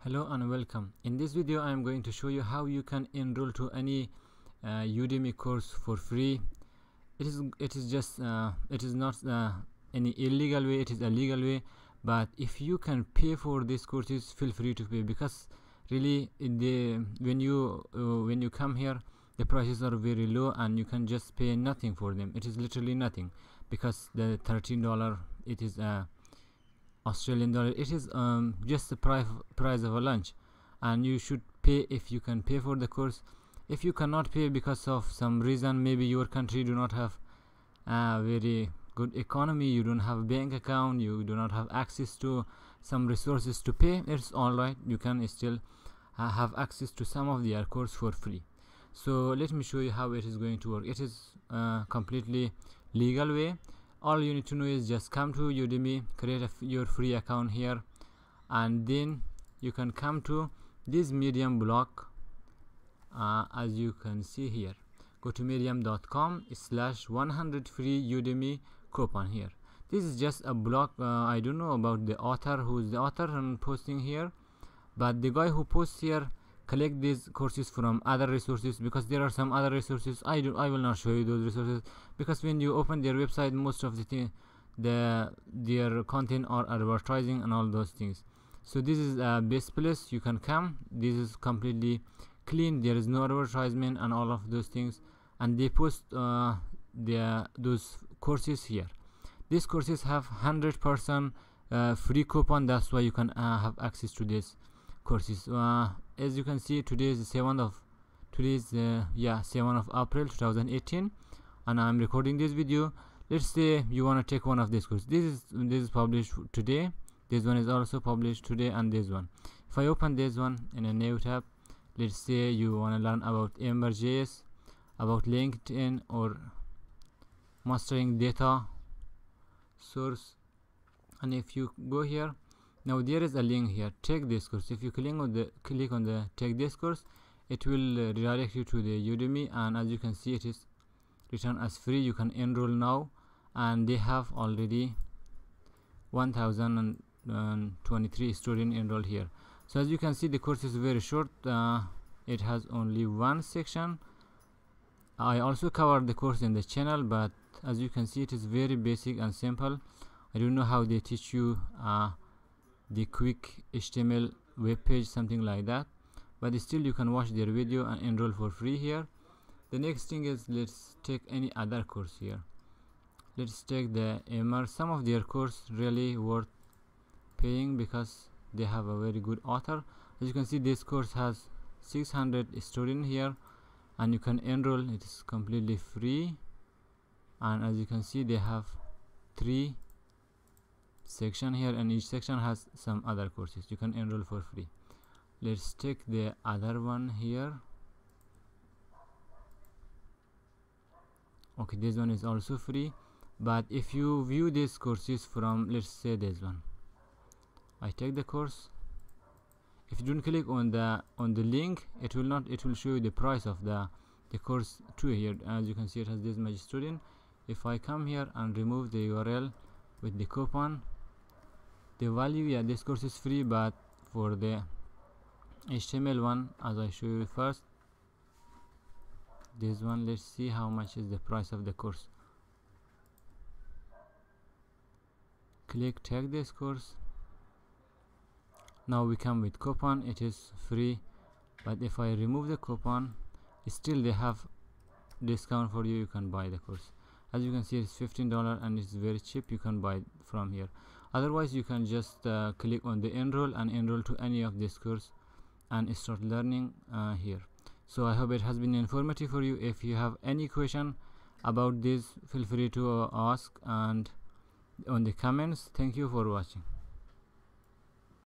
Hello and welcome. In this video I am going to show you how you can enroll to any Udemy course for free. It is not any illegal way, it is a legal way, but if you can pay for these courses, feel free to pay, because really when you come here, the prices are very low and you can just pay nothing for them. It is literally nothing, because the $13 it is Australian dollar. It is just the price of a lunch, and you should pay if you can pay for the course. If you cannot pay because of some reason, maybe your country do not have a very good economy, you don't have a bank account, you do not have access to some resources to pay, it's all right, you can still have access to some of their course for free. So let me show you how it is going to work. It is completely legal way. All you need to know is just come to Udemy, create your free account here, and then you can come to this Medium block. As you can see here, go to medium.com/100 free Udemy coupon here. This is just a block. I don't know about the author, who's the author and posting here, but the guy who posts here collect these courses from other resources, because there are some other resources. I will not show you those resources, because when you open their website, most of their content are advertising and all those things. So this is a best place you can come. This is completely clean, there is no advertisement and all of those things, and they post those courses here. These courses have 100% free coupon, that's why you can have access to these courses. As you can see, today is 7th of April 2018, and I'm recording this video. Let's say you want to take one of these courses. This is published today, this one is also published today, and this one. If I open this one in a new tab, let's say you want to learn about Ember.js, about LinkedIn, or mastering data source, and if you go here, now there is a link here, take this course. If you click on the take this course, it will redirect you to the Udemy, and as you can see, it is written as free. You can enroll now, and they have already 1023 students enrolled here. So as you can see, the course is very short. It has only one section. I also covered the course in the channel, but as you can see, it is very basic and simple. I don't know how they teach you the quick HTML web page, something like that, but still you can watch their video and enroll for free here. The next thing is, let's take any other course here. Let's take the Ember. Some of their course really worth paying, because they have a very good author. As you can see, this course has 600 students here, and you can enroll. It is completely free, and as you can see, they have 3 section here, and each section has some other courses. You can enroll for free. Let's take the other one here. Okay, this one is also free, but if you view these courses from, let's say, this one, I take the course. If you don't click on the link, it will show you the price of the course too here. As you can see, it has this much student. If I come here and remove the URL with the coupon, the value, yeah, this course is free, but for the HTML one, as I show you first, this one, let's see how much is the price of the course. Click take this course. Now we come with coupon, it is free, but if I remove the coupon, still they have discount for you. You can buy the course. As you can see, it's $15 and it's very cheap. You can buy from here. Otherwise, you can just click on the enroll and enroll to any of this course and start learning here. So I hope it has been informative for you. If you have any question about this, feel free to ask and on the comments. Thank you for watching.